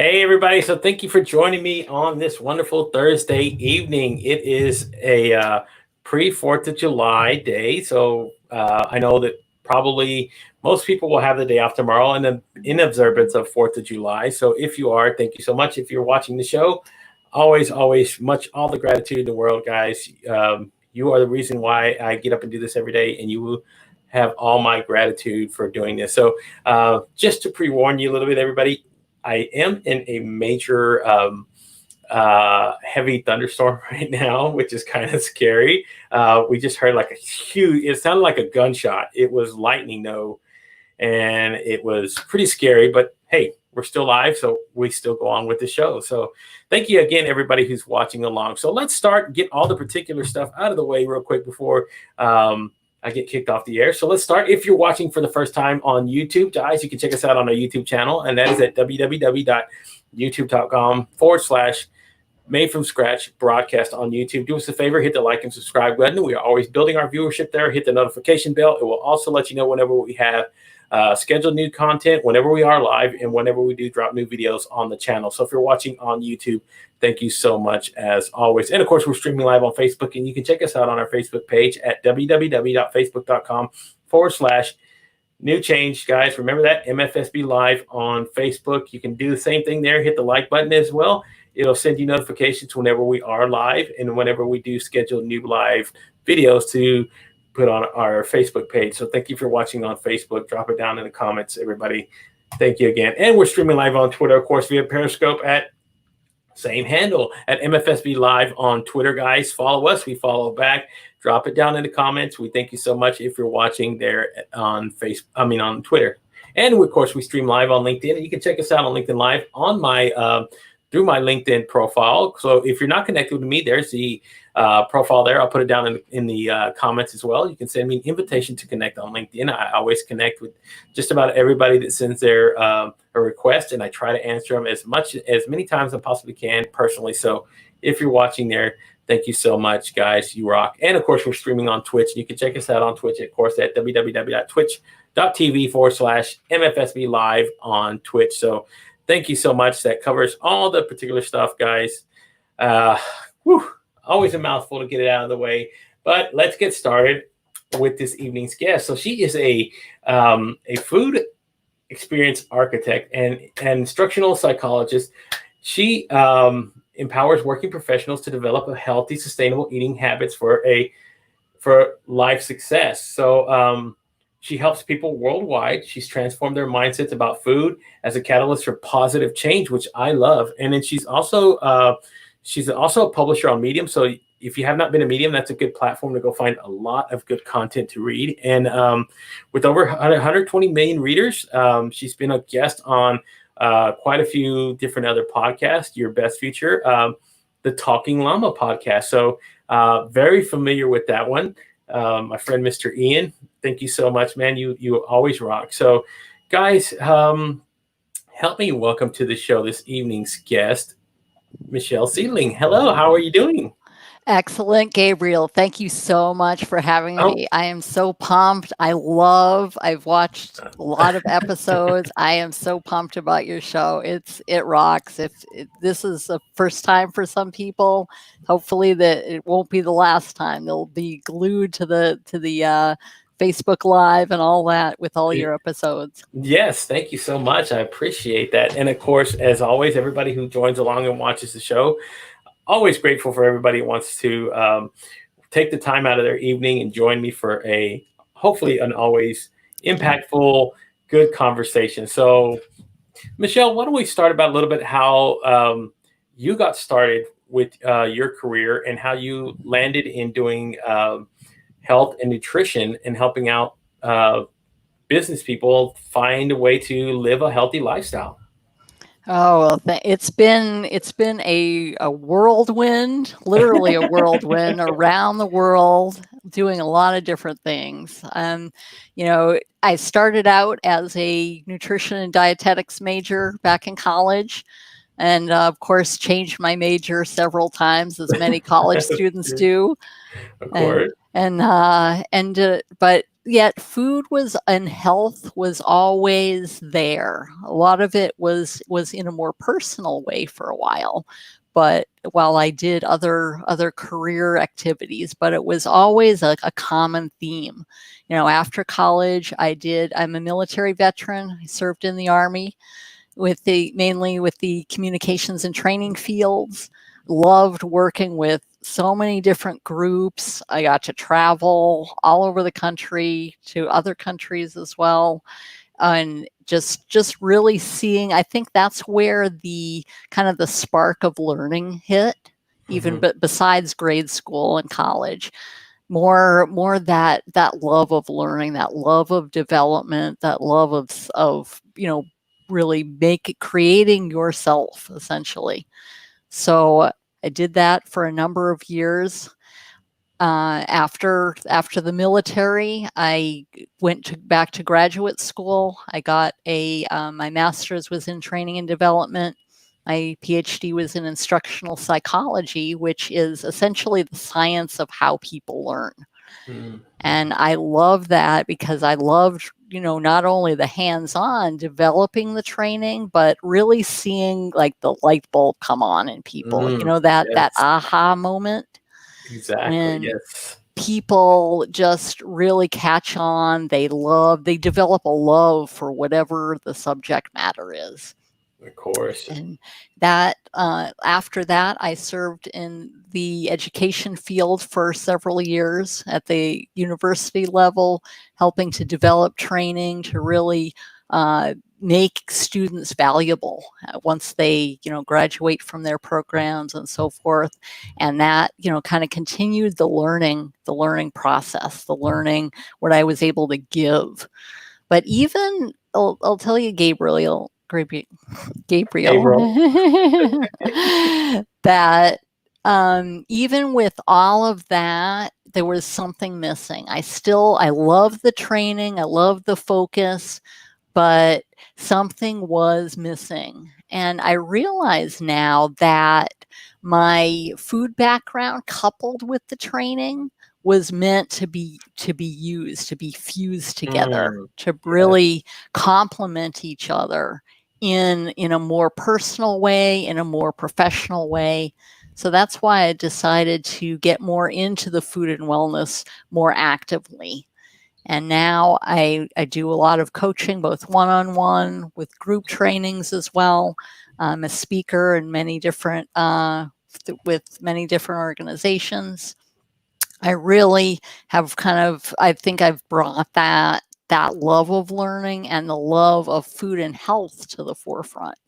Hey, everybody. So thank you for joining me on this wonderful Thursday evening. It is a pre-4th of July day. So I know that probably most people will have the day off tomorrow and in observance of 4th of July. So if you are, thank you so much. If you're watching the show, always much all the gratitude in the world, guys. You are the reason why I get up and do this every day, and you will have all my gratitude for doing this. So just to pre-warn you a little bit, everybody, I am in a major heavy thunderstorm right now, which is kind of scary. We just heard like it sounded like a gunshot. It was lightning though, and it was pretty scary, but hey, we're still live, so we still go on with the show. So thank you again, everybody who's watching along. So let's start, get all the particular stuff out of the way real quick before I get kicked off the air. So let's start. If you're watching for the first time on YouTube, guys, you can check us out on our YouTube channel, and that is at www.youtube.com/made from scratch broadcast on YouTube. Do us a favor, hit the like and subscribe button. We are always building our viewership there. Hit the notification bell. It will also let you know whenever we have scheduled new content, whenever we are live, and whenever we do drop new videos on the channel. So if you're watching on YouTube, thank you so much as always. And of course, we're streaming live on Facebook, and you can check us out on our Facebook page at www.facebook.com/new change. Guys, remember that MFSB live on Facebook. You can do the same thing there. Hit the like button as well. It'll send you notifications whenever we are live and whenever we do schedule new live videos to put on our Facebook page. So thank you for watching on Facebook. Drop it down in the comments, everybody. Thank you again. And we're streaming live on Twitter, of course, via Periscope at same handle at MFSB Live on Twitter, guys. Follow us. We follow back. Drop it down in the comments. We thank you so much if you're watching there on on Twitter. And of course, we stream live on LinkedIn, and you can check us out on LinkedIn Live on my through my LinkedIn profile. So if you're not connected with me, there's the profile there. I'll put it down in the comments as well. You can send me an invitation to connect on LinkedIn. I always connect with just about everybody that sends their a request, and I try to answer them as many times as I possibly can personally. So if you're watching there, thank you so much, guys. You rock. And of course, we're streaming on Twitch. You can check us out on Twitch, of course, at www.twitch.tv/MFSB Live on Twitch. So thank you so much. That covers all the particular stuff, guys. Always a mouthful to get it out of the way. But let's get started with this evening's guest. So she is a food experience architect and instructional psychologist. She empowers working professionals to develop a healthy, sustainable eating habits for life success. So she helps people worldwide. She's transformed their mindsets about food as a catalyst for positive change, which I love. And then she's also a publisher on Medium. So if you have not been a Medium, that's a good platform to go find a lot of good content to read. And with over 120 million readers, she's been a guest on quite a few different other podcasts. Your best feature, the Talking Llama Podcast. So very familiar with that one. My friend, Mr. Ian, thank you so much, man. You always rock. So, guys, help me welcome to the show this evening's guest, Michelle Seidling. Hello, how are you doing? Excellent, Gabriel. Thank you so much for having me. I am so pumped. I've watched a lot of episodes. I am so pumped about your show. It rocks. If this is the first time for some people, hopefully that it won't be the last time. They'll be glued to the Facebook Live and all that with all your episodes. Yes, thank you so much. I appreciate that. And of course, as always, everybody who joins along and watches the show, always grateful for everybody who wants to take the time out of their evening and join me for hopefully an always impactful, good conversation. So, Michelle, why don't we start about a little bit how you got started with your career and how you landed in doing health and nutrition and helping out business people find a way to live a healthy lifestyle. Oh, well, it's been a whirlwind, literally a whirlwind around the world, doing a lot of different things. I started out as a nutrition and dietetics major back in college, and of course changed my major several times, as many college students do. Of course. But yet food was and health was always there. A lot of it was in a more personal way for a while, but while I did other career activities, but it was always a common theme. After college, I'm a military veteran. I served in the Army mainly with the communications and training fields. Loved working with so many different groups. I got to travel all over the country to other countries as well. And just really seeing, I think that's where the kind of the spark of learning hit, even but besides grade school and college. More that love of learning, that love of development, that love of really creating yourself essentially. So I did that for a number of years. After the military, I went back to graduate school. I got my master's was in training and development. My PhD was in instructional psychology, which is essentially the science of how people learn. And I love that because I loved, not only the hands-on developing the training, but really seeing like the light bulb come on in people, that aha moment. Exactly. When Yes. people just really catch on, they develop a love for whatever the subject matter is. Of course. And that after that, I served in the education field for several years at the university level, helping to develop training to really make students valuable once they graduate from their programs and so forth. And that kind of continued the learning process, the learning what I was able to give. But even I'll tell you, Gabriel, that even with all of that, there was something missing. I love the training, I love the focus, but something was missing. And I realize now that my food background coupled with the training was meant to be used, to be fused together, to really complement each other in a more personal way, in a more professional way. So that's why I decided to get more into the food and wellness more actively. And now I do a lot of coaching, both one-on-one with group trainings as well. I'm a speaker in many different with many different organizations. I really have I think I've brought that love of learning and the love of food and health to the forefront.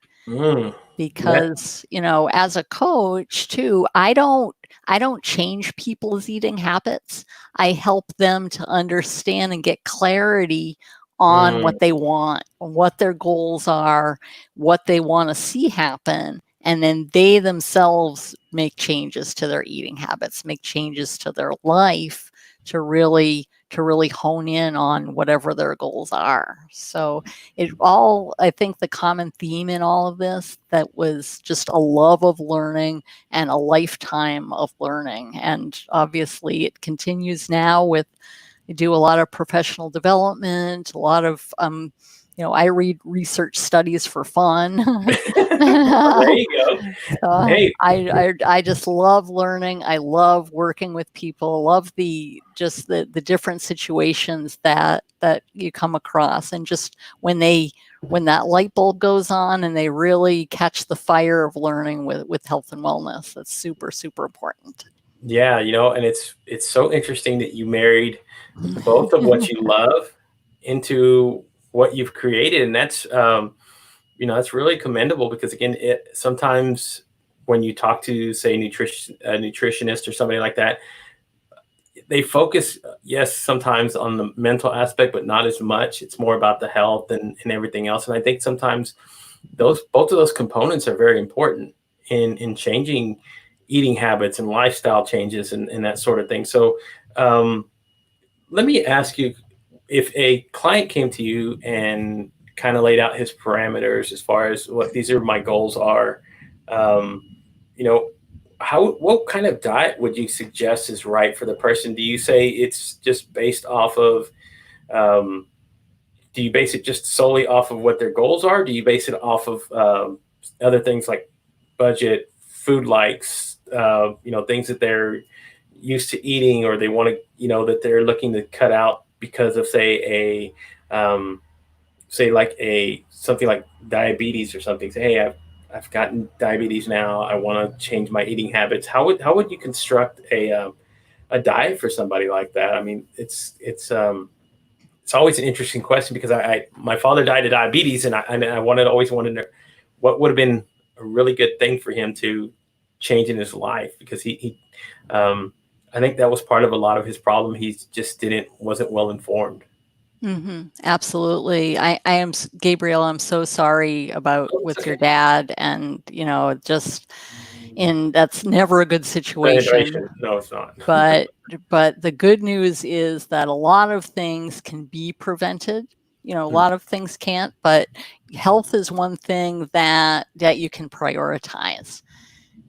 Because, as a coach too, I don't change people's eating habits. I help them to understand and get clarity on what they want, what their goals are, what they want to see happen. And then they themselves make changes to their eating habits, make changes to their life to really hone in on whatever their goals are. So I think the common theme in all of this, that was just a love of learning and a lifetime of learning. And obviously it continues now I do a lot of professional development, a lot of I read research studies for fun. There you go. Hey. I just love learning. I love working with people. Love the different situations that you come across, and just when that light bulb goes on and they really catch the fire of learning with health and wellness. That's super, super important. Yeah, and it's so interesting that you married both of what you love into what you've created, and that's that's really commendable, because again, sometimes when you talk to, say, a nutritionist or somebody like that, they focus, yes, sometimes on the mental aspect, but not as much. It's more about the health and everything else. And I think sometimes both of those components are very important in changing eating habits and lifestyle changes and that sort of thing. So let me ask you, if a client came to you and kind of laid out his parameters as far as what these are my goals are, what kind of diet would you suggest is right for the person? Do you say it's just based off of Um, do you base it just solely off of what their goals are? Do you base it off of other things like budget, food likes, things that they're used to eating, or they want to, that they're looking to cut out because of, say, like a something like diabetes or something. Say, hey, I've gotten diabetes now. I want to change my eating habits. How would you construct a diet for somebody like that? I mean, it's always an interesting question, because my father died of diabetes, and I always wanted to, what would have been a really good thing for him to change in his life, because um, I think that was part of a lot of his problem. He just wasn't well informed. Absolutely. I am, Gabriel, I'm so sorry about Oh, it's with your okay. dad, and that's never a good situation. Dehydration. No, it's not. But the good news is that a lot of things can be prevented. A lot of things can't, but health is one thing that you can prioritize.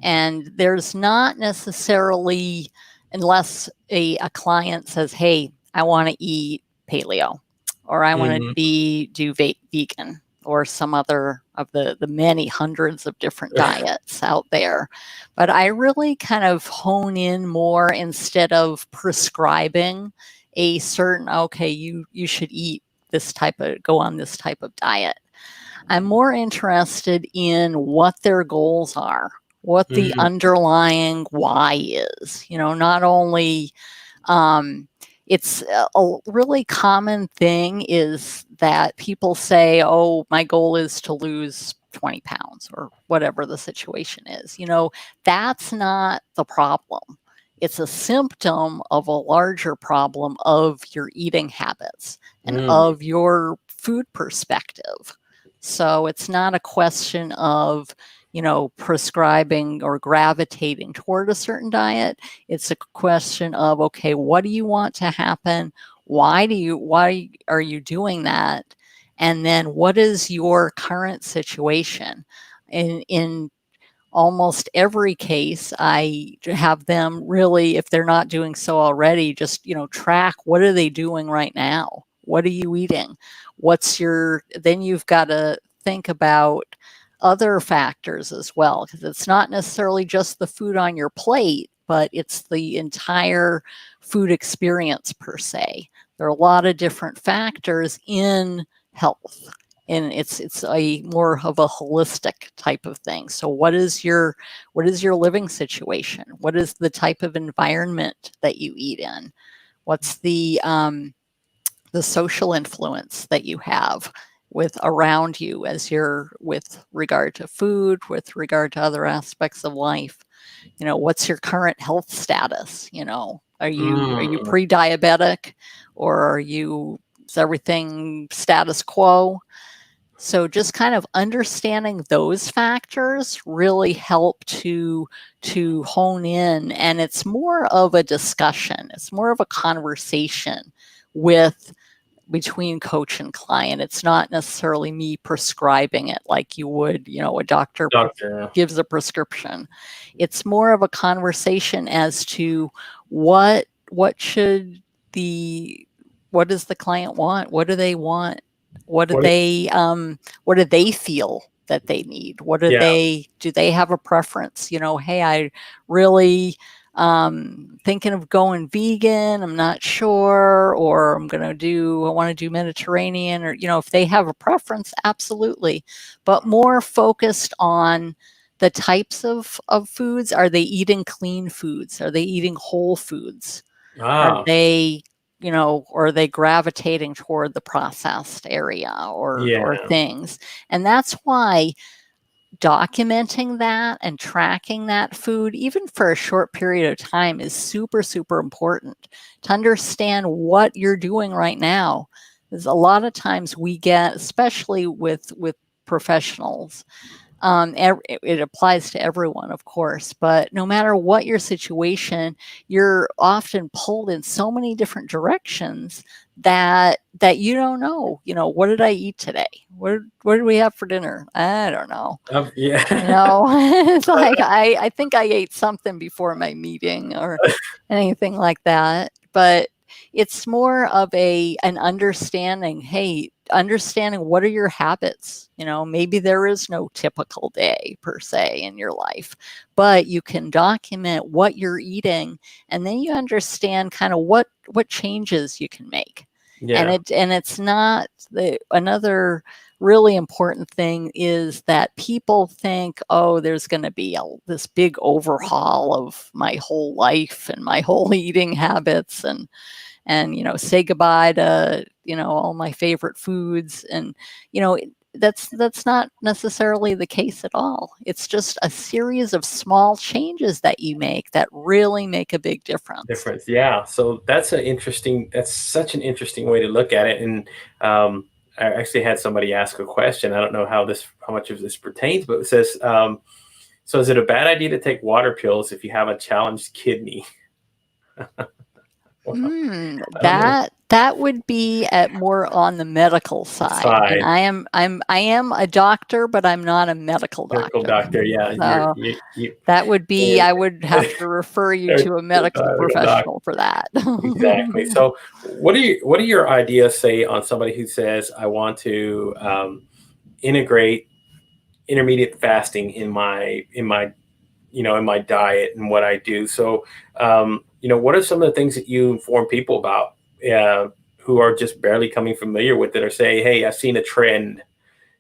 And there's not necessarily, unless a client says, hey, I want to eat paleo, or I want to do vegan, or some other of the many hundreds of different diets out there. But I really kind of hone in more, instead of prescribing a certain, okay, you should eat go on this type of diet. I'm more interested in what their goals are, what the underlying why is. Not only, it's a really common thing is that people say, oh, my goal is to lose 20 pounds, or whatever the situation is. That's not the problem. It's a symptom of a larger problem of your eating habits and of your food perspective. So it's not a question of, prescribing or gravitating toward a certain diet. It's a question of, okay, what do you want to happen? Why are you doing that? And then what is your current situation? In almost every case, I have them really, if they're not doing so already, just, track, what are they doing right now? What are you eating? Then you've got to think about other factors as well, because it's not necessarily just the food on your plate, but it's the entire food experience per se. There are a lot of different factors in health, and it's a more of a holistic type of thing. So what is your living situation? What is the type of environment that you eat in? What's the social influence that you have with around you, with regard to food, with regard to other aspects of life? What's your current health status? Are you pre-diabetic, or is everything status quo? So just kind of understanding those factors really help to hone in, and it's more of a discussion. It's more of a conversation between coach and client. It's not necessarily me prescribing it like you would, a doctor gives a prescription. It's more of a conversation as to what does the client want? What do they want? What do they feel that they need? Do they have a preference? Hey, I really thinking of going vegan. I'm not sure, or I want to do Mediterranean, or, if they have a preference, absolutely. But more focused on the types of foods. Are they eating clean foods? Are they eating whole foods? Are they gravitating toward the processed area or things? And that's why documenting that and tracking that food, even for a short period of time, is super, super important to understand what you're doing right now. There's a lot of times we get, especially with professionals, it applies to everyone, of course, but no matter what your situation, you're often pulled in so many different directions that you don't know. What did I eat today? What did we have for dinner? I don't know. It's like I think I ate something before my meeting, or anything like that. But it's more of an understanding. Hey, understanding what are your habits. Maybe there is no typical day per se in your life, but you can document what you're eating, and then you understand kind of what changes you can make. Yeah. And it's not another really important thing is that people think, oh, there's going to be this big overhaul of my whole life and my whole eating habits, and say goodbye to all my favorite foods, and that's not necessarily the case at all. It's just a series of small changes that you make that really make a big difference. Yeah. So that's such an interesting way to look at it. And I actually had somebody ask a question. I don't know how much of this pertains, but it says, so is it a bad idea to take water pills if you have a challenged kidney? Well, I don't know. That would be at more on the medical side. And I am a doctor, but I'm not a medical doctor. Yeah. So that would be, I would have to refer you to a medical professional for that. Exactly. So what are your ideas, say, on somebody who says, I want to integrate intermediate fasting in my diet and what I do? So what are some of the things that you inform people about who are just barely coming familiar with it, or say, hey, I've seen a trend,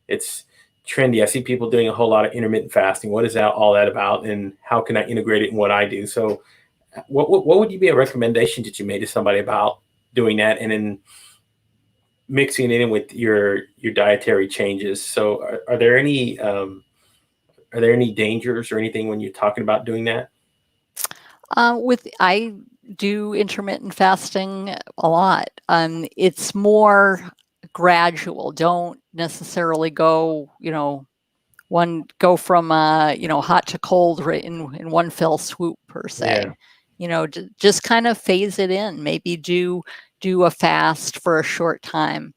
it's trendy, I see people doing a whole lot of intermittent fasting, what is all that about, and how can I integrate it in what I do? So what would you be a recommendation that you made to somebody about doing that and then mixing it in with your dietary changes? So are there any dangers or anything when you're talking about doing that? I do intermittent fasting a lot. It's more gradual. Don't necessarily go from hot to cold right in one fell swoop per se. Just kind of phase it in. Maybe do a fast for a short time,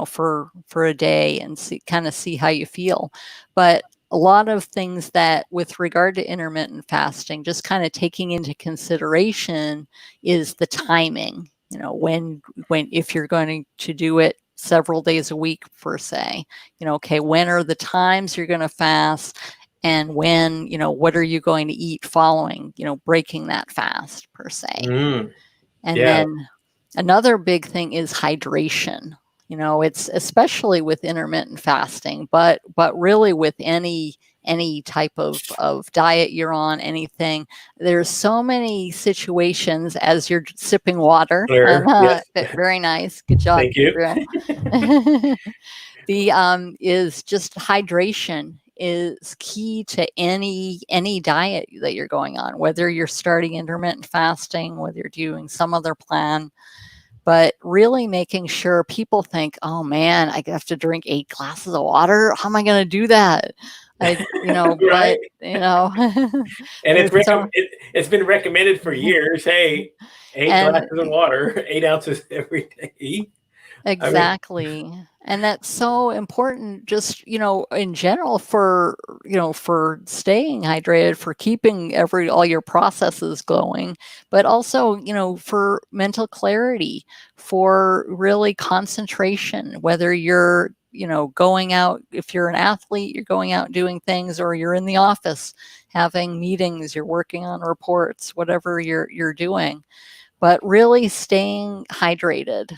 for a day, and see how you feel. But a lot of things that, with regard to intermittent fasting, just kind of taking into consideration is the timing. When if you're going to do it several days a week per se, okay, when are the times you're going to fast, and when, what are you going to eat following, breaking that fast per se. And then another big thing is hydration. It's especially with intermittent fasting, but really with any type of diet you're on, anything. There's so many situations as you're sipping water. Yes. Very nice. Good job. Thank you. Is just hydration is key to any diet that you're going on, whether you're starting intermittent fasting, whether you're doing some other plan. But really making sure, people think, oh man, I have to drink 8 glasses of water. How am I going to do that? Right. But and it's been recommended for years. Hey, 8 glasses of water, 8 ounces every day. Exactly. And that's so important, just, in general, for staying hydrated, for keeping all your processes going, but also, for mental clarity, for really concentration, whether you're, going out, if you're an athlete, you're going out doing things, or you're in the office having meetings, you're working on reports, whatever you're doing, but really staying hydrated.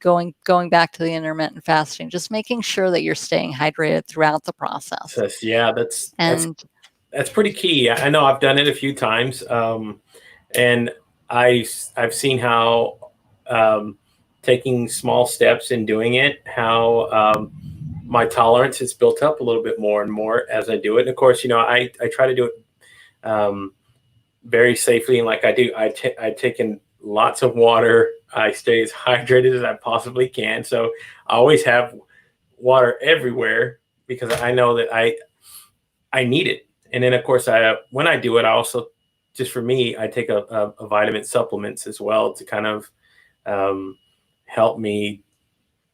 Going back to the intermittent fasting, just making sure that you're staying hydrated throughout the process. That's pretty key. I know I've done it a few times, and I've seen how taking small steps in doing it, how my tolerance has built up a little bit more and more as I do it. And of course, I try to do it very safely, and like I do, I've taken lots of water. I stay as hydrated as I possibly can. So I always have water everywhere because I know that I need it. And then of course, when I do it, I also, just for me, I take a vitamin supplements as well to kind of help me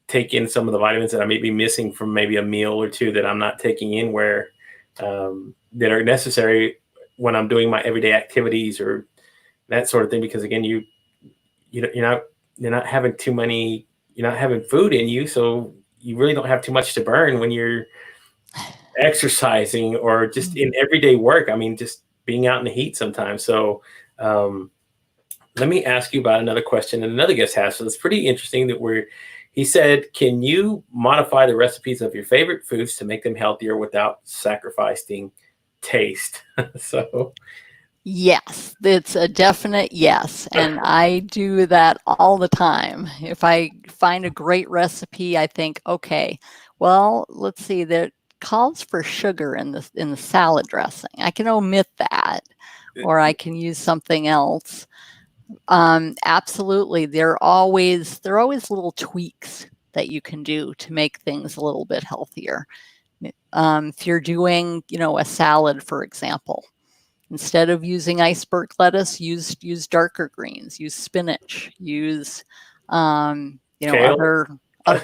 take in some of the vitamins that I may be missing from maybe a meal or two that I'm not taking in, where that are necessary when I'm doing my everyday activities or that sort of thing. Because again, you're not you're not having too many, you're not having food in you, so you really don't have too much to burn when you're exercising or just in everyday work. I mean, just being out in the heat sometimes. So um, let me ask you about another question that another guest has. So it's pretty interesting that he said, can you modify the recipes of your favorite foods to make them healthier without sacrificing taste? So Yes, it's a definite yes. And I do that all the time. If I find a great recipe, I think, okay, well, let's see, there calls for sugar in the salad dressing. I can omit that, or I can use something else. Absolutely. There are always little tweaks that you can do to make things a little bit healthier. If you're doing, a salad, for example, instead of using iceberg lettuce, use darker greens, use spinach, use kale.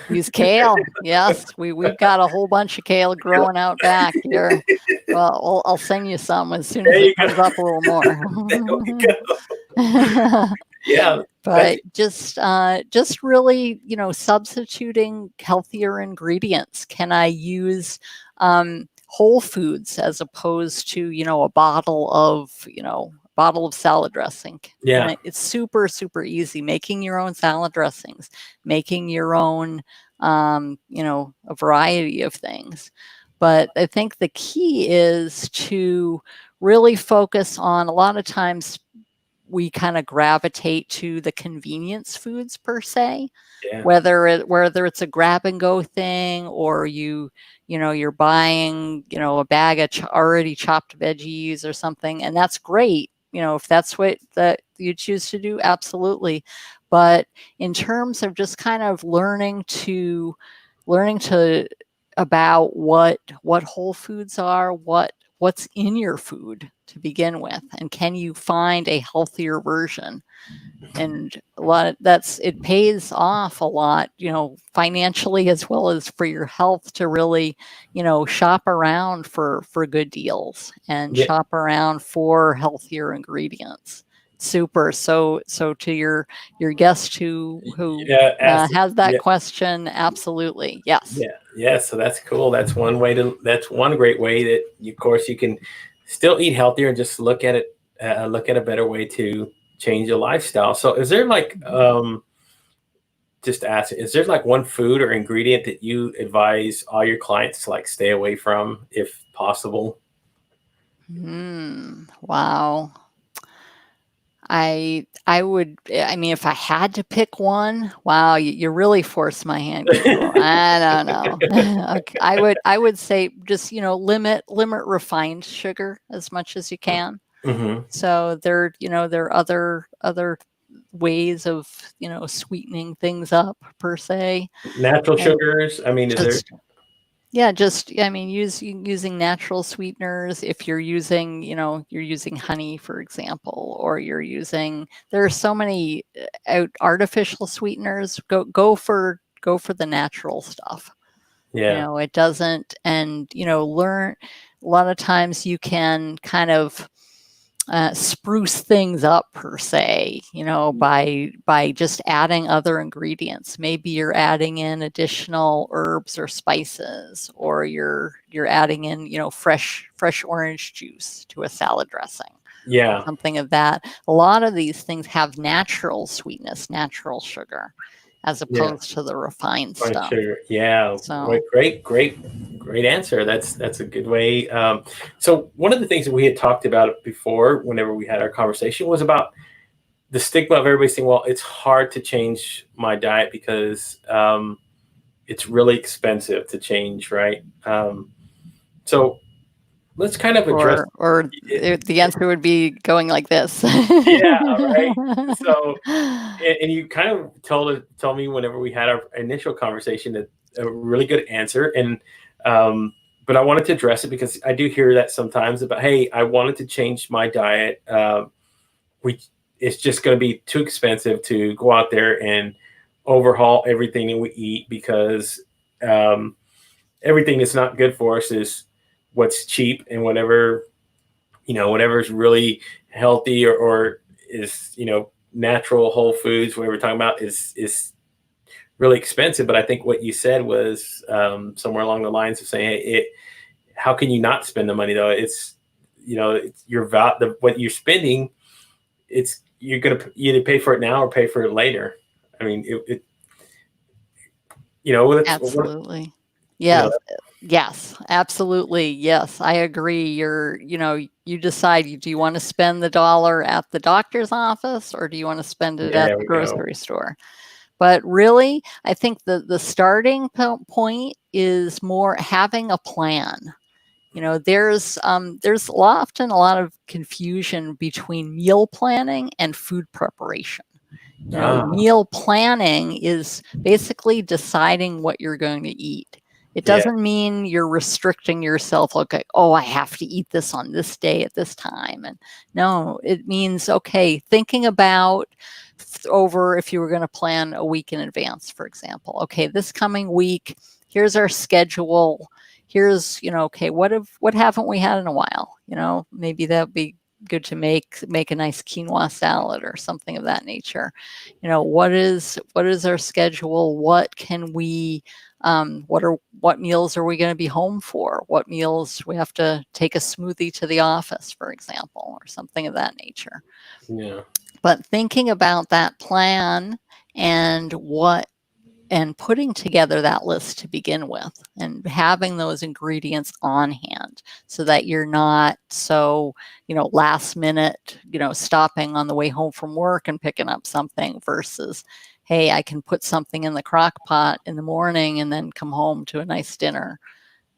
use kale. Yes, we've got a whole bunch of kale growing out back here. Well, I'll send you some as soon as There it you comes go. up a little more. There we go. Yeah, But just really, substituting healthier ingredients. Can I use whole foods as opposed to, a bottle of salad dressing? yeah, And it's super, super easy. Making your own salad dressings, making your own, a variety of things. But I think the key is to really focus on, a lot of times we kind of gravitate to the convenience foods per se, yeah, whether it's a grab and go thing, or you're buying a bag of already chopped veggies or something, and that's great. If that's what that you choose to do, absolutely. But in terms of just kind of learning to about what whole foods are, what's in your food to begin with, and can you find a healthier version? And it pays off a lot, financially as well as for your health, to really, shop around for good deals and yeah, shop around for healthier ingredients. Super. So to your guest who yeah. has that Yeah, question, absolutely yes. yeah. So that's cool. That's one way to. That's one great way that, of course, you can still eat healthier and just look at it. Look at a better way to change your lifestyle. So, is there like just ask, is there like one food or ingredient that you advise all your clients to like stay away from if possible? Wow. I mean, if I had to pick one, wow, you really forced my hand, Gabriel. I don't know. Okay, I would say just, limit refined sugar as much as you can. Hmm. So there are other ways of, sweetening things up per se. Natural And sugars. I mean, is there? just yeah, just I mean, using natural sweeteners. If you're using honey, for example, or there are so many artificial sweeteners. Go for the natural stuff. Yeah, It doesn't, and learn. A lot of times you can kind of spruce things up per se, by just adding other ingredients. Maybe you're adding in additional herbs or spices, or you're adding in, fresh orange juice to a salad dressing, yeah, something of that. A lot of these things have natural sweetness, natural sugar, as yeah. opposed to the refined Fine stuff. sugar. Yeah. So Great answer. That's a good way. So one of the things that we had talked about before, whenever we had our conversation, was about the stigma of everybody saying, "Well, it's hard to change my diet because it's really expensive to change." Right. So let's kind of address or it. the answer would be going like this. Yeah. Right. So, and you kind of told me whenever we had our initial conversation that a really good answer, and but I wanted to address it because I do hear that sometimes about, hey, I wanted to change my diet. We It's just going to be too expensive to go out there and overhaul everything that we eat because um, everything that's not good for us is what's cheap, and whatever whatever is really healthy or is natural whole foods, what we're talking about, is really expensive. But I think what you said was somewhere along the lines of saying, how can you not spend the money though? It's, it's what you're spending. It's, you're going to either pay for it now or pay for it later. I mean, Absolutely. you know, Yes. Yes, absolutely. Yes, I agree. You decide, do you want to spend the dollar at the doctor's office or do you want to spend it at there the we go. grocery store? But really, I think the starting point is more having a plan. There's often a lot of confusion between meal planning and food preparation. Meal planning is basically deciding what you're going to eat. It doesn't mean you're restricting yourself, okay, oh, I have to eat this on this day at this time. And no, it means, okay, thinking about over, if you were going to plan a week in advance, for example, okay, this coming week, here's our schedule. Here's, okay, what haven't we had in a while? Maybe that'd be good to make a nice quinoa salad or something of that nature. What is our schedule? What can we what meals are we going to be home for? What meals we have to take a smoothie to the office, for example, or something of that nature. Yeah. But thinking about that plan and putting together that list to begin with and having those ingredients on hand so that you're not so, last minute, stopping on the way home from work and picking up something versus, hey, I can put something in the crock pot in the morning and then come home to a nice dinner,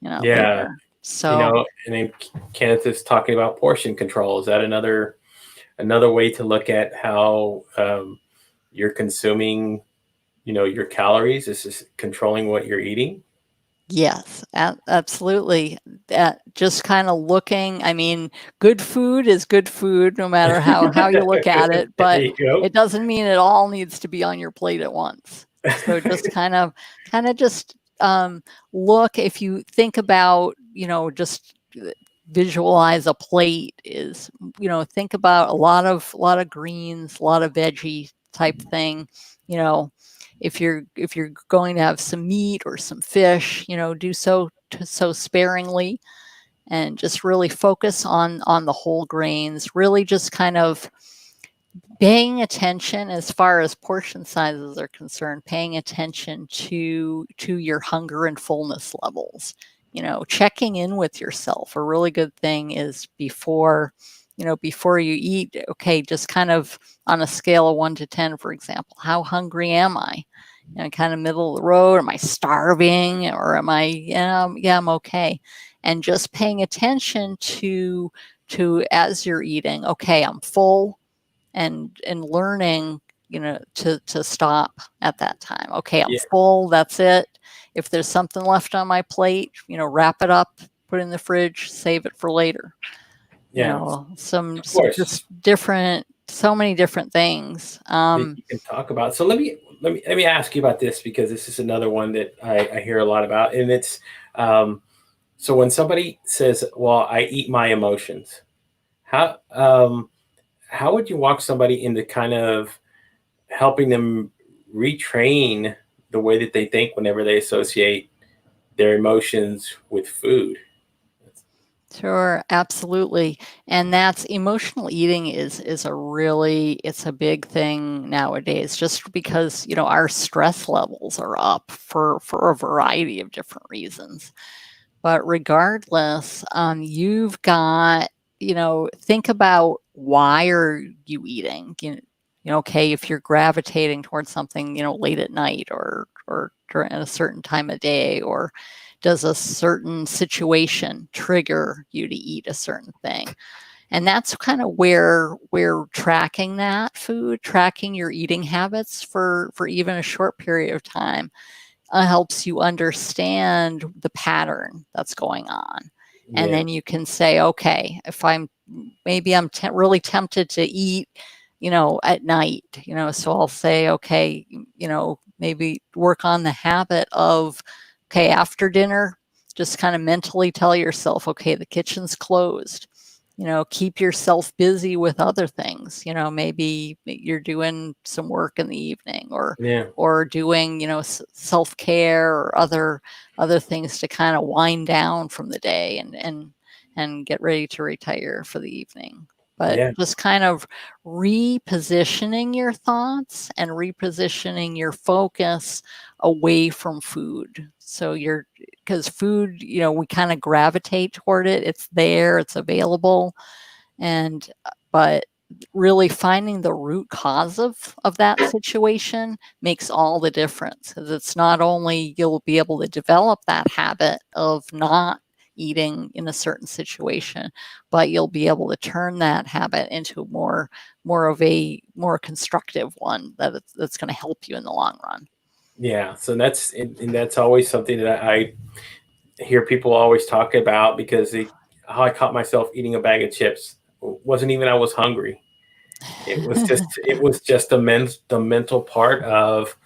later. So, and then Kenneth is talking about portion control. Is that another way to look at how you're consuming your calories? Is just controlling what you're eating? Yes, absolutely. Just kind of looking, I mean, good food is good food no matter how you look at it, but it doesn't mean it all needs to be on your plate at once. So just kind of just look, if you think about, just visualize a plate is, think about a lot of greens, a lot of veggie type thing, if you're going to have some meat or some fish, do so sparingly and just really focus on the whole grains, really just kind of paying attention as far as portion sizes are concerned, paying attention to your hunger and fullness levels, checking in with yourself. A really good thing is before you eat, okay, just kind of on a scale of 1 to 10, for example, how hungry am I? Kind of middle of the road. Am I starving or am I, yeah, I'm okay. And just paying attention to as you're eating, okay, I'm full, and learning, to stop at that time. Okay, I'm full, that's it. If there's something left on my plate, wrap it up, put it in the fridge, save it for later. Some just different, so many different things that you can talk about. So let me ask you about this, because this is another one that I hear a lot about, and it's so when somebody says, "Well, I eat my emotions," how would you walk somebody into kind of helping them retrain the way that they think whenever they associate their emotions with food? Sure, absolutely. And that's emotional eating is it's a big thing nowadays, just because, our stress levels are up for a variety of different reasons. But regardless, you've got, think about, why are you eating? Okay, if you're gravitating towards something, late at night or during a certain time of day, or does a certain situation trigger you to eat a certain thing? And that's kind of where we're tracking tracking your eating habits for even a short period of time helps you understand the pattern that's going on. And then you can say, okay, if I'm really tempted to eat, at night, so I'll say, okay, maybe work on the habit of, okay, after dinner, just kind of mentally tell yourself, okay, the kitchen's closed. keep yourself busy with other things. Maybe you're doing some work in the evening, Yeah. or doing, self-care or other things to kind of wind down from the day and get ready to retire for the evening. But Yeah. just kind of repositioning your thoughts and repositioning your focus away from food. So because food, we kind of gravitate toward it. It's there, it's available. But really finding the root cause of that situation makes all the difference, because it's not only you'll be able to develop that habit of not eating in a certain situation, but you'll be able to turn that habit into more of a more constructive one that's going to help you in the long run. Yeah. So and that's always something that I hear people always talk about, because how I caught myself eating a bag of chips wasn't even I was hungry. It was just the mental part of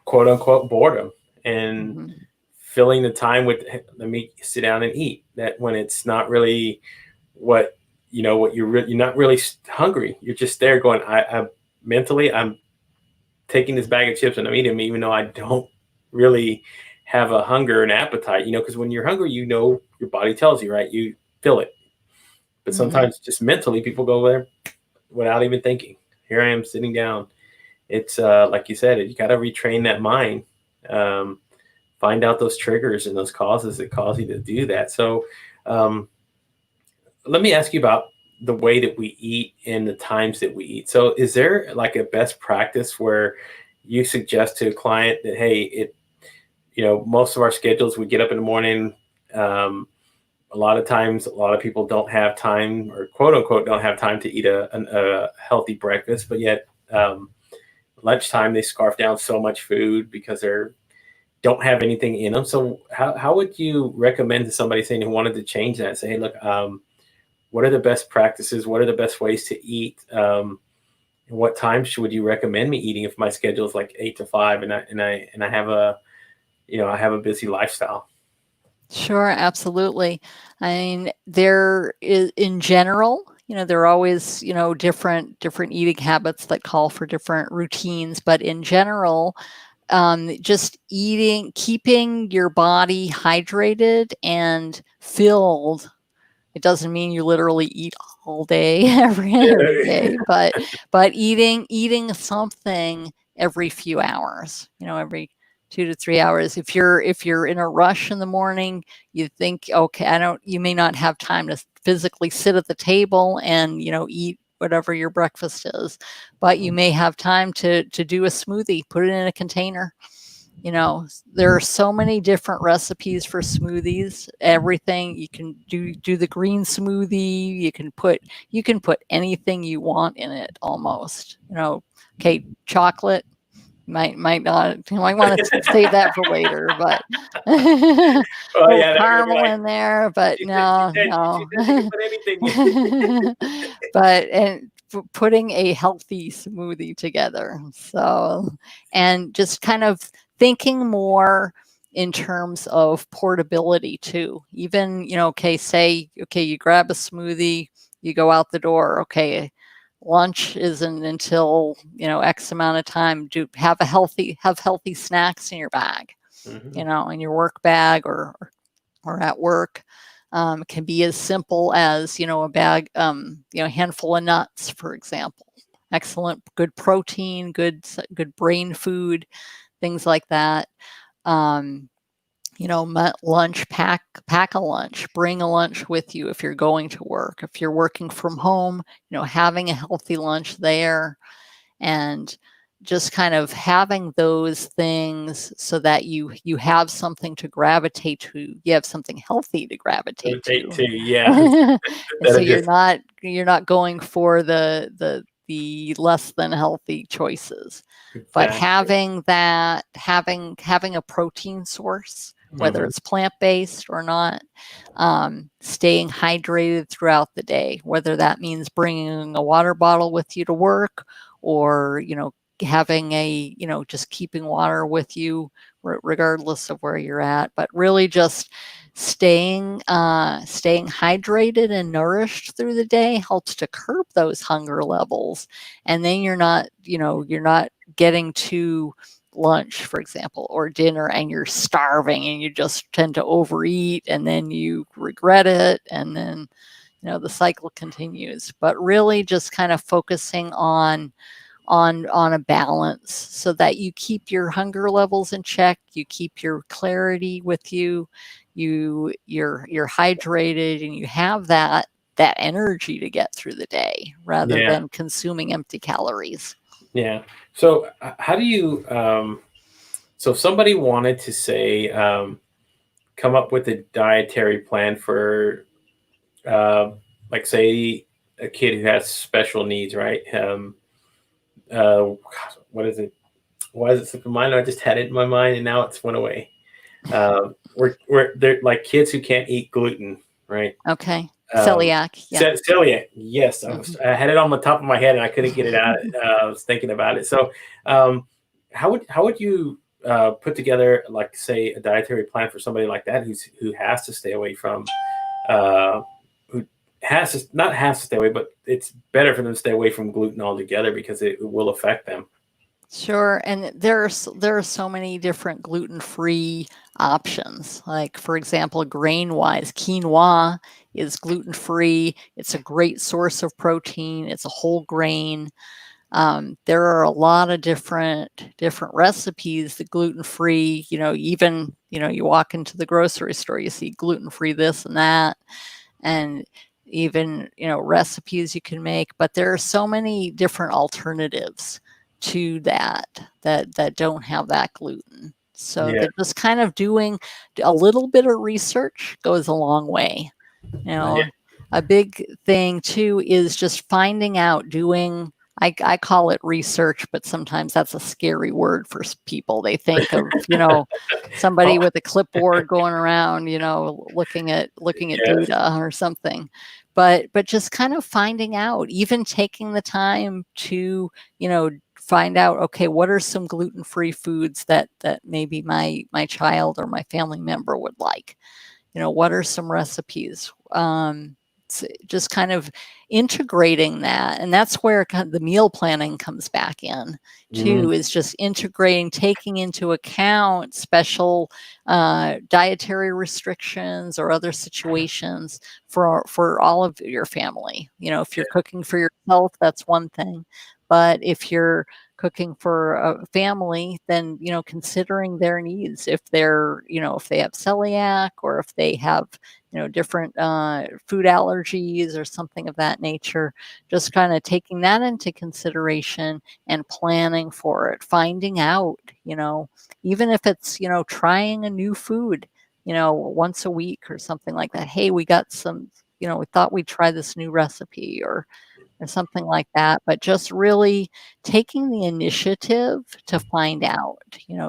quote unquote boredom, and Mm-hmm. filling the time with, let me sit down and eat. That when it's not really what what you're not really hungry. You're just there going, I mentally I'm taking this bag of chips and I'm eating them, even though I don't really have a hunger and appetite. Because when you're hungry, your body tells you, right? You feel it. But Mm-hmm. sometimes just mentally, people go there without even thinking. Here I am sitting down. It's like you said, you got to retrain that mind. Um, find out those triggers and those causes that cause you to do that. So, um, let me ask you about the way that we eat and the times that we eat. So, is there like a best practice where you suggest to a client that, hey, most of our schedules, we get up in the morning. Um, a lot of times, a lot of people don't have time, or quote unquote don't have time to eat a healthy breakfast, but yet lunchtime they scarf down so much food because they don't have anything in them. So how would you recommend to somebody saying who wanted to change that? Say, hey, look, what are the best practices? What are the best ways to eat? And what times would you recommend me eating if my schedule is like 8 to 5 and I have I have a busy lifestyle? Sure, absolutely. I mean, there is, in general, there are always, different eating habits that call for different routines, but in general, just keeping your body hydrated and filled. It doesn't mean you literally eat all day every day, but eating something every few hours, every 2 to 3 hours. If you're in a rush in the morning, you think, okay, you may not have time to physically sit at the table and, eat whatever your breakfast is, but you may have time to do a smoothie, put it in a container. There are so many different recipes for smoothies. Everything you can do the green smoothie. You can put anything you want in it almost. Okay, chocolate might not. You might want to save that for later, but a Oh little yeah, they're gonna be caramel like, in there. But she no, said she no. said you can put anything in. But putting a healthy smoothie together. So, and just kind of thinking more in terms of portability too. Even, okay, you grab a smoothie, you go out the door, okay, lunch isn't until, X amount of time. Have healthy snacks in your bag, Mhm. in your work bag or at work. Can be as simple as, a bag, a handful of nuts, for example. Excellent, good protein, good brain food, things like that. Um, lunch, pack a lunch, bring a lunch with you if you're going to work. If you're working from home, having a healthy lunch there, and just kind of having those things so that you have something to gravitate to. You have something healthy to gravitate Take to. two, yeah. And Instead so of just you're not going for the less than healthy choices, but exactly. having a protein source, whether Mhm. it's plant-based or not, staying hydrated throughout the day, whether that means bringing a water bottle with you to work, or having just keeping water with you regardless of where you're at, but really just staying hydrated and nourished through the day helps to curb those hunger levels. And then you're not getting to lunch, for example, or dinner, and you're starving and you just tend to overeat, and then you regret it, and then the cycle continues. But really just kind of focusing on a balance so that you keep your hunger levels in check, you keep your clarity with you, you're hydrated, and you have that energy to get through the day rather than consuming empty calories. Yeah. So how do you so if somebody wanted to say come up with a dietary plan for like say a kid who has special needs, right? What is it? Why is it slipping my mind? I just had it in my mind and now it's went away. They're like kids who can't eat gluten, right? Okay. Celiac. Yeah. Celiac. Yes. I had it on the top of my head and I couldn't get it out. I was thinking about it. So, how would you put together, like, say, a dietary plan for somebody like that who has to stay away from, who has to not has to stay away, but it's better for them to stay away from gluten altogether because it will affect them. Sure, and there are so many different gluten-free options. Like, for example, grain-wise, quinoa is gluten-free. It's a great source of protein. It's a whole grain. There are a lot of different recipes that gluten-free. Even you walk into the grocery store, you see gluten-free this and that, and even recipes you can make. But there are so many different alternatives to that don't have that gluten. So that just kind of doing a little bit of research goes a long way. A big thing too is just finding out, doing, I call it research, but sometimes that's a scary word for people. They think of, somebody with a clipboard going around, looking at data or something. But just kind of finding out, even taking the time to, find out, okay, what are some gluten-free foods that maybe my child or my family member would like? What are some recipes? Just kind of integrating that. And that's where kind of the meal planning comes back in too, is just integrating, taking into account special dietary restrictions or other situations for all of your family. If you're cooking for yourself, that's one thing. But if you're cooking for a family, then considering their needs, if they're if they have celiac, or if they have different food allergies or something of that nature, just kind of taking that into consideration and planning for it, finding out, even if it's trying a new food once a week or something like that. Hey, we got some, we thought we'd try this new recipe, or something like that. But just really taking the initiative to find out.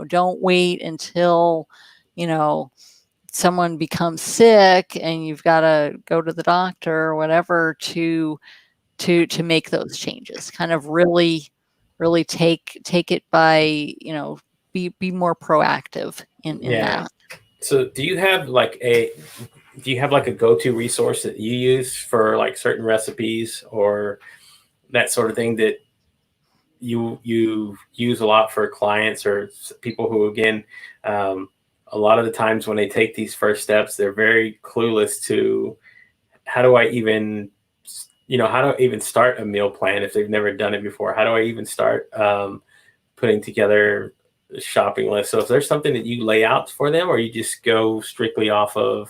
Don't wait until someone becomes sick and you've got to go to the doctor or whatever to make those changes. Kind of really take it by, be more proactive in that. So do you have like a go-to resource that you use for like certain recipes or that sort of thing that you use a lot for clients or people who, again, a lot of the times when they take these first steps, they're very clueless to how do I even start a meal plan if they've never done it before? How do I even start putting together a shopping list? So if there's something that you lay out for them, or you just go strictly off of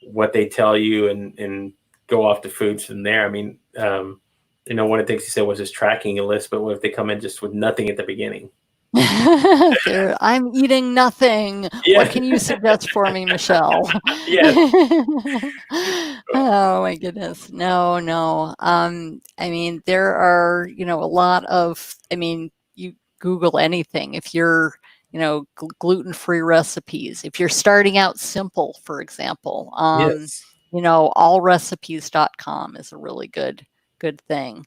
what they tell you and go off the foods from there? I mean, one of the things you said was just tracking a list, but what if they come in just with nothing at the beginning? I'm eating nothing. Yeah. What can you suggest for me, Michelle? Yes. Oh my goodness. No. I mean, there are, a lot of, you Google anything. If you're, gluten-free recipes, if you're starting out simple, for example, Yes. allrecipes.com is a really good thing.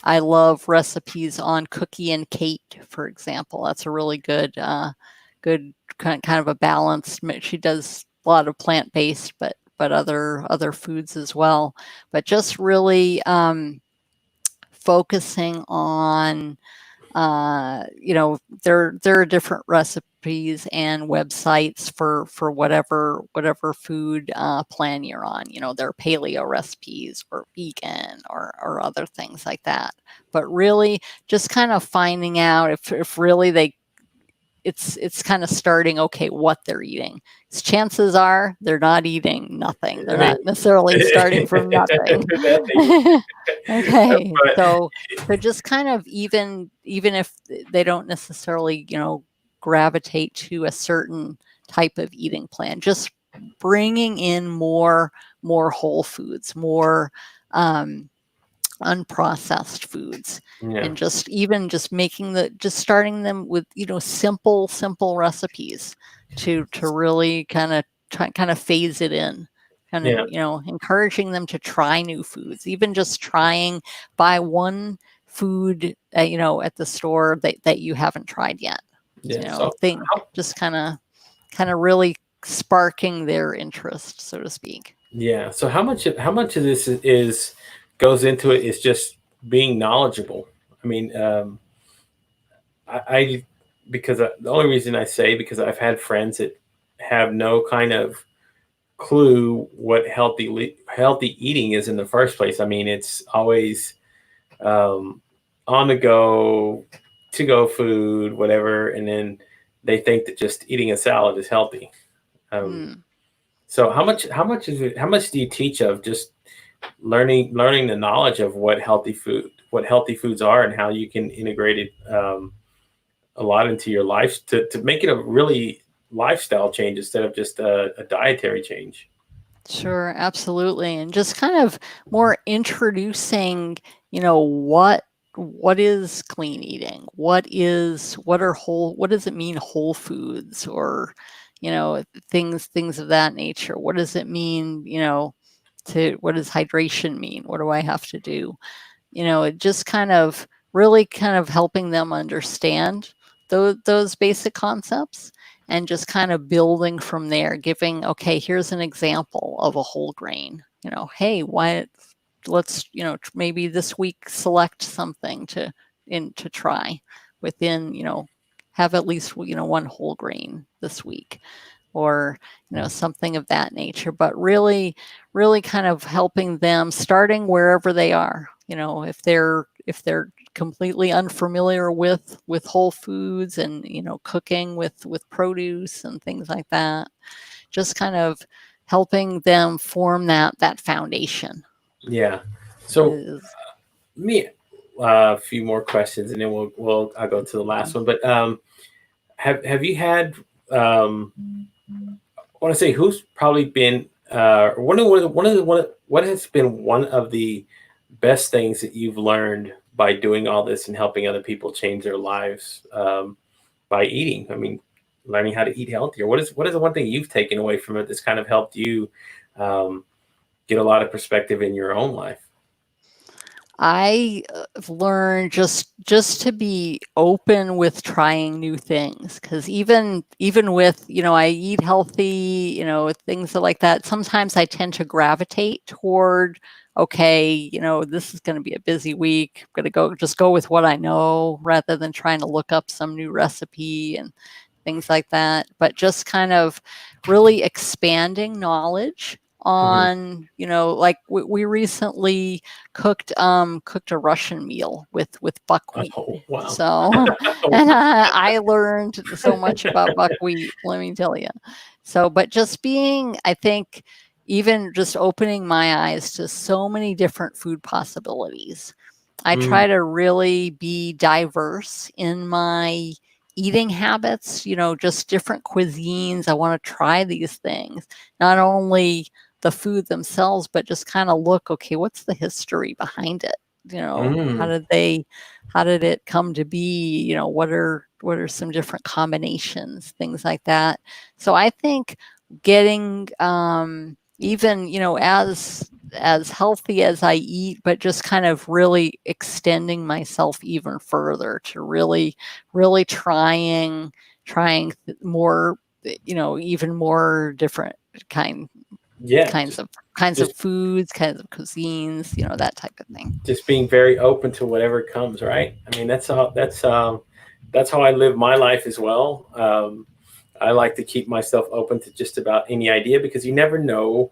I love recipes on Cookie and Kate, for example. That's a really good kind of a balanced. She does a lot of plant-based, but other foods as well. But just really focusing on there are different recipes and websites for whatever food plan you're on. There are paleo recipes or vegan or other things like that. But really, just kind of finding out if really it's kind of starting, okay, what they're eating. Chances are they're not eating nothing. They're not necessarily starting from nothing. Okay, so just kind of even if they don't necessarily gravitate to a certain type of eating plan, just bringing in more whole foods, more unprocessed foods, and just starting them with simple recipes to really kind of phase it in, kind of encouraging them to try new foods, even just buy one food at the store that you haven't tried yet. Just kind of really sparking their interest, so to speak. Yeah. So how much of this is goes into it is just being knowledgeable. I mean, I because the only reason I say, because I've had friends that have no kind of clue what healthy eating is in the first place. I mean, it's always on the go, to go food, whatever, and then they think that just eating a salad is healthy. So how much do you teach of just learning the knowledge of what healthy foods are, and how you can integrate it a lot into your life to make it a really lifestyle change instead of just a dietary change? Sure, absolutely. And just kind of more introducing, what is clean eating? What does it mean whole foods, or, things of that nature? What does it mean, what does hydration mean? What do I have to do? It just kind of really kind of helping them understand those basic concepts, and just kind of building from there, okay, here's an example of a whole grain. Hey, let's maybe this week select something to try within, have at least one whole grain this week, or something of that nature. But really kind of helping them, starting wherever they are. If they're completely unfamiliar with whole foods and cooking with produce and things like that, just kind of helping them form that foundation. Yeah. So me a few more questions, and then I'll go to the last one. But have you had I want to say, who's probably been what has been one of the best things that you've learned by doing all this and helping other people change their lives by eating? I mean, learning how to eat healthier. What is the one thing you've taken away from it that's kind of helped you get a lot of perspective in your own life? I've learned just to be open with trying new things, because even with I eat healthy, things like that. Sometimes I tend to gravitate toward, okay, this is going to be a busy week. I'm going to go with what I know, rather than trying to look up some new recipe and things like that. But just kind of really expanding knowledge on, like we recently cooked a Russian meal with buckwheat. Oh, wow. So, and I learned so much about buckwheat, let me tell you. So, but just being, I think, even just opening my eyes to so many different food possibilities. I try to really be diverse in my eating habits, just different cuisines. I want to try these things, not only the food themselves, but just kind of look, okay, what's the history behind it? How did it come to be? What are some different combinations, things like that. So I think getting even, as healthy as I eat, but just kind of really extending myself even further to really trying more, even more different kind Yeah, kinds of kinds of just foods, kinds of cuisines, that type of thing. just being very open to whatever comes, right? I mean, that's how I live my life as well. I like to keep myself open to just about any idea, because you never know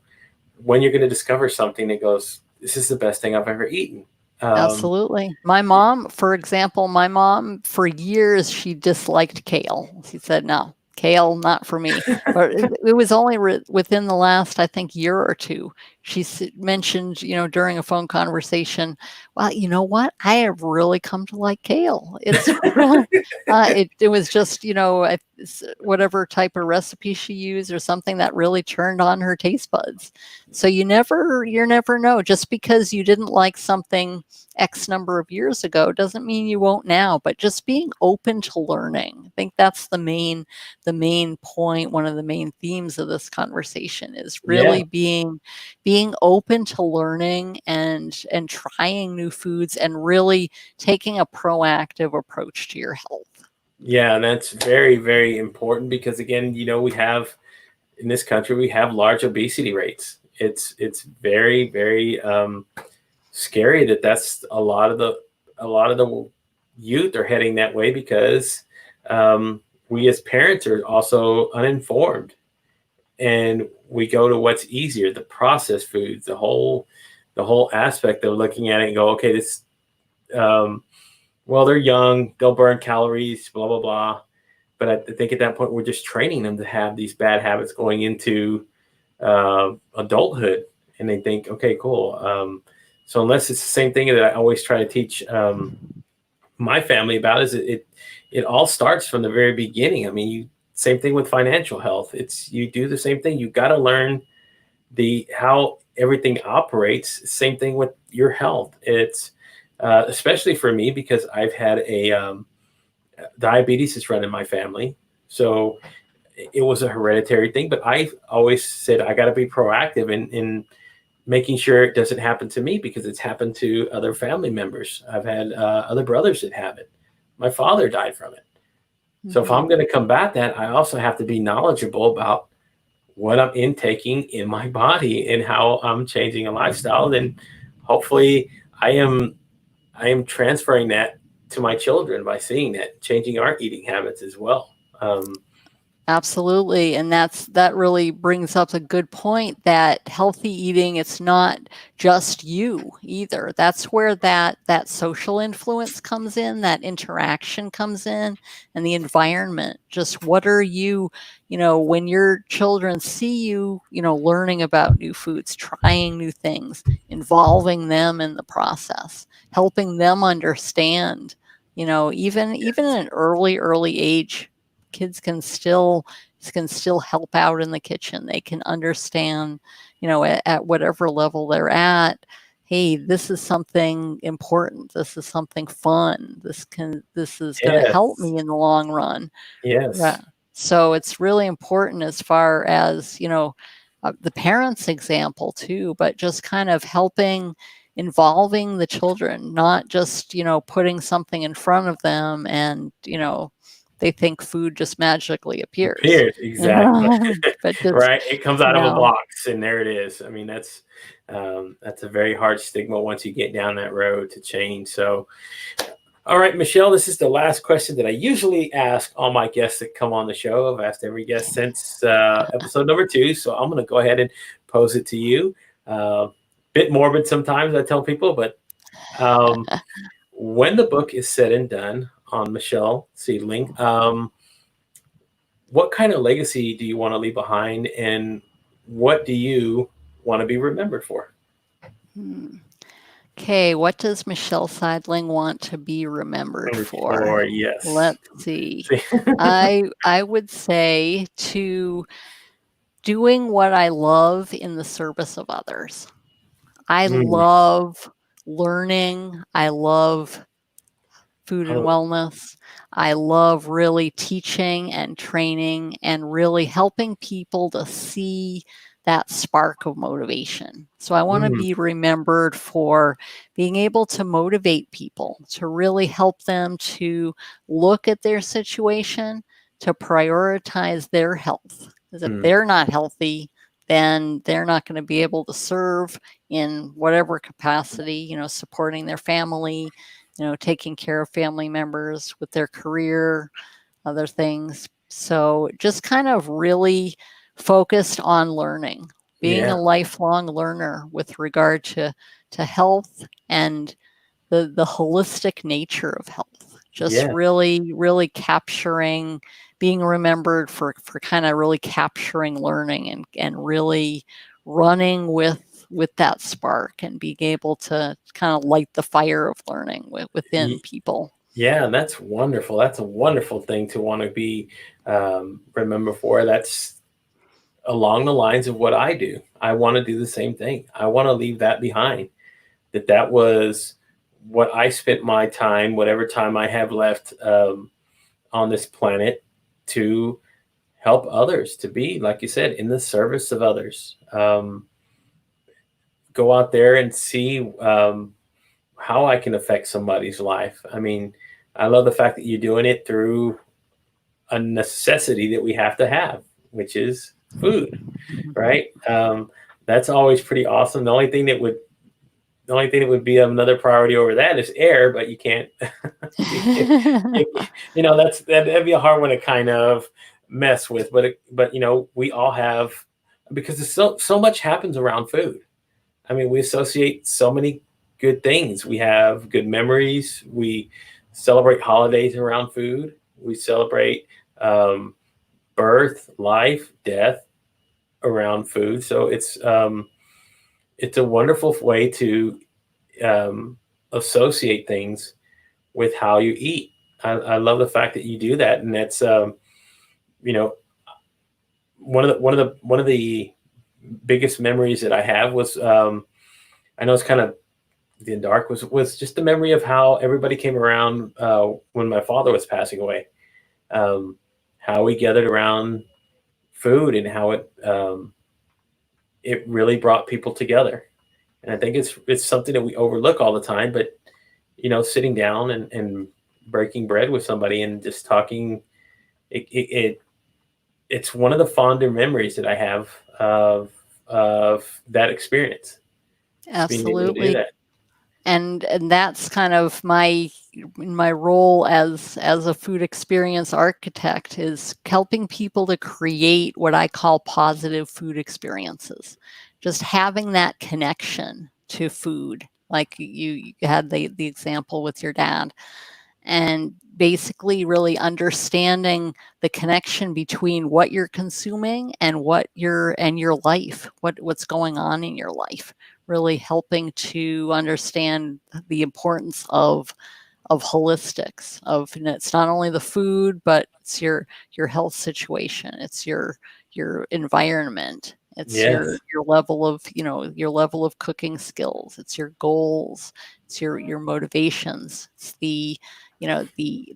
when you're going to discover something that goes, this is the best thing I've ever eaten. Um, Absolutely. My mom, for example, my mom for years she disliked kale. She said, "No, kale not for me." But it was only within the last, I think, year or two. She mentioned, during a phone conversation, "Well, you know what? I have really come to like kale. It's really, it was just, whatever type of recipe she used or something that really turned on her taste buds." So you never know. Just because you didn't like something X number of years ago doesn't mean you won't now, but just being open to learning. I think that's the main point, one of the main themes of this conversation is yeah, really being open to learning and trying new foods and really taking a proactive approach to your health. yeah, and that's very, very important, because again, we have in this country we have large obesity rates. It's very, very scary that that's a lot of the youth are heading that way, because we as parents are also uninformed, and we go to what's easier, the processed foods, the whole aspect of looking at it and go, okay, this um, well, they're young, they'll burn calories, blah blah blah. But I think at that point we're just training them to have these bad habits going into adulthood, and they think, okay, cool. So unless it's the same thing that I always try to teach my family about, is it all starts from the very beginning. I mean, same thing with financial health. It's you do the same thing. You got to learn the how everything operates. Same thing with your health. It's especially for me, because I've had a diabetes is run in my family, so it was a hereditary thing. But I always said I got to be proactive in making sure it doesn't happen to me, because it's happened to other family members. I've had other brothers that have it. My father died from it. So if I'm Mhm. going to combat that, I also have to be knowledgeable about what I'm intaking in my body and how I'm changing a lifestyle. Then hopefully I am I am transferring that to my children by seeing that, changing our eating habits as well. Um, Absolutely. And that really brings up a good point that healthy eating, it's not just you either. That's where that social influence comes in, that interaction comes in, and the environment. Just what are you, when your children see you, learning about new foods, trying new things, involving them in the process, helping them understand, even in an early age, kids can still help out in the kitchen. They can understand, at whatever level they're at. Hey, this is something important. This is something fun. This is going to help yes, me in the long run. Yeah. yes, So it's really important as far as, the parents' example too, but just kind of involving the children, not just, putting something in front of them and, they think food just magically appears. appears exactly. But just, Right, it comes out of a no. box, and there it is. I mean, that's a very hard stigma once you get down that road to change. So, all right, Michelle, this is the last question that I usually ask all my guests that come on the show. I've asked every guest since episode number 2, so I'm going to go ahead and pose it to you. Bit morbid sometimes, I tell people, but um, when the book is said and done on Michelle Seidling, what kind of legacy do you want to leave behind, and what do you want to be remembered for? Hmm. Okay, what does Michelle Seidling want to be remembered Remembered for? for, yes. Let's see. See? I would say to doing what I love in the service of others. I Mm. love learning. I love food and Oh, wellness. I love really teaching and training and really helping people to see that spark of motivation. So I want to Mm, be remembered for being able to motivate people, to really help them to look at their situation, to prioritize their health. Because if mm. they're not healthy, then they're not going to be able to serve in whatever capacity, supporting their family, taking care of family members with their career, other things. So just kind of really focused on learning, being Yeah. a lifelong learner with regard to health and the holistic nature of health. Just Yeah. really capturing, being remembered for kind of really capturing learning and really running with that spark and being able to kind of light the fire of learning within people. Yeah, that's wonderful. That's a wonderful thing to want to be remembered for. That's along the lines of what I do. I want to do the same thing. I want to leave that behind. That was what I spent my time, whatever time I have left on this planet, to help others, to be, like you said, in the service of others. Go out there and see how I can affect somebody's life. I mean, I love the fact that you're doing it through a necessity that we have to have, which is food, right? That's always pretty awesome. The only thing that would be another priority over that is air, but you can't. you, that'd be a hard one to kind of mess with. But we all have, because there's so much happens around food. I mean, we associate so many good things. We have good memories. We celebrate holidays around food. We celebrate um, birth, life, death around food. So it's a wonderful way to um, associate things with how you eat. I love the fact that you do that, and that's you know one of the biggest memories that I have was I know it's kind of in dark, was just the memory of how everybody came around when my father was passing away. Um, how we gathered around food and how it really brought people together. And I think it's something that we overlook all the time. But sitting down and breaking bread with somebody and just talking, it it's one of the fonder memories that I have of that experience. Just being able to do Absolutely. that. And that's kind of my role as a food experience architect, is helping people to create what I call positive food experiences. Just having that connection to food, like you had the example with your dad, and basically really understanding the connection between what you're consuming and your life, what's going on in your life, really helping to understand the importance of holistics, of, it's not only the food, but it's your health situation, it's your environment, it's Yes. your level of, your level of cooking skills, it's your goals, it's your motivations, it's the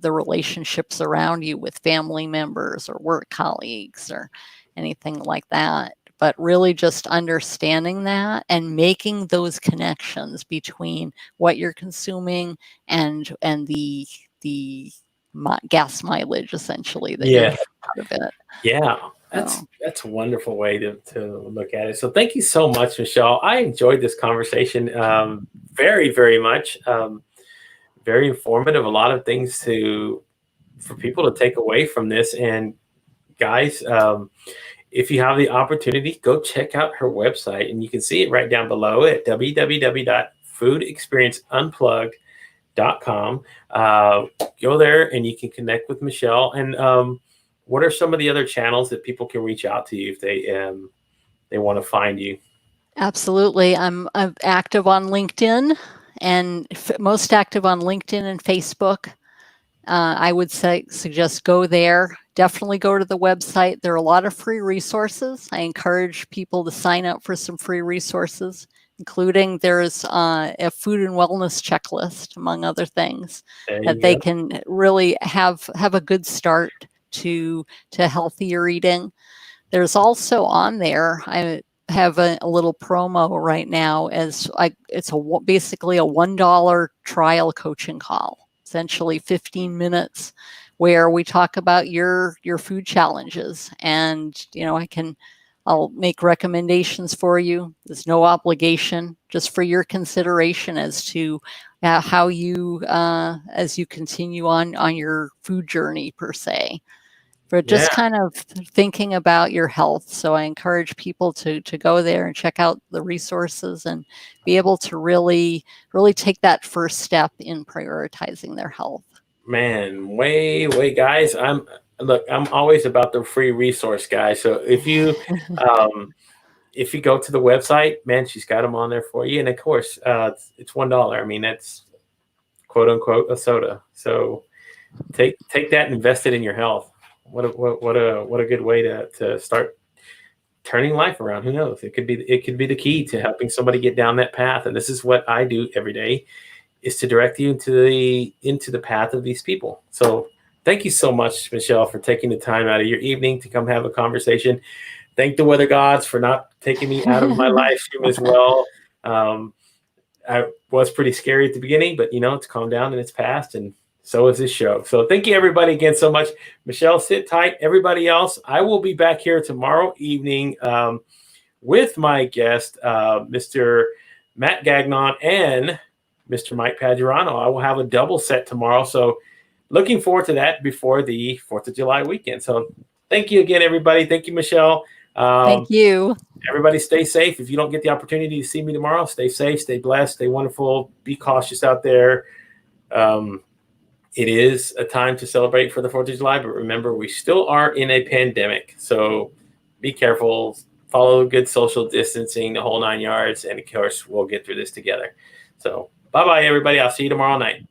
relationships around you with family members or work colleagues or anything like that. But really just understanding that and making those connections between what you're consuming and the gas mileage, essentially, that you're Yeah. getting out of it. Yeah. That's So that's a wonderful way to look at it. So thank you so much, Michelle. I enjoyed this conversation very, very much. Very informative. A lot of things to for people to take away from this. And guys, if you have the opportunity, go check out her website, and you can see it right down below at www.foodexperienceunplugged.com. Uh, Go there, and you can connect with Michelle. And what are some of the other channels that people can reach out to you if they want to find you? absolutely, I'm active on LinkedIn, and most active on LinkedIn and Facebook. I would suggest go there. Definitely go to the website. There are a lot of free resources. I encourage people to sign up for some free resources, including there's a food and wellness checklist, among other things, There that you they go. can really have a good start to healthier eating. There's also on there, have a little promo right now as it's basically a $1 trial coaching call, essentially 15 minutes, where we talk about your food challenges, and I'll make recommendations for you. There's no obligation, just for your consideration as to how you as you continue on your food journey per se, for Yeah, just kind of thinking about your health. So I encourage people to go there and check out the resources and be able to really take that first step in prioritizing their health. man, way, guys. I'm always about the free resource, guys. So um, if you go to the website, man, she's got them on there for you. And of course, it's $1. I mean, that's quote unquote a soda. So take that and invest it in your health. What a good way to start turning life around. Who knows? It could be the key to helping somebody get down that path. And this is what I do every day, is to direct you into the path of these people. So thank you so much, Michelle, for taking the time out of your evening to come have a conversation. Thank the weather gods for not taking me out of my live stream as well. I was pretty scary at the beginning, but it's calmed down and it's passed, and so is this show. So thank you everybody again so much. Michelle, sit tight. Everybody else, I will be back here tomorrow evening with my guest, Mr. Matt Gagnon and Mr. Mike Padurano. I will have a double set tomorrow. So looking forward to that before the 4th of July weekend. So thank you again, everybody. Thank you, Michelle. Thank you. Everybody stay safe. If you don't get the opportunity to see me tomorrow, stay safe, stay blessed, stay wonderful, be cautious out there. It is a time to celebrate for the 4th of July, but remember, we still are in a pandemic. So be careful, follow good social distancing, the whole 9 yards, and of course, we'll get through this together. So bye-bye, everybody. I'll see you tomorrow night.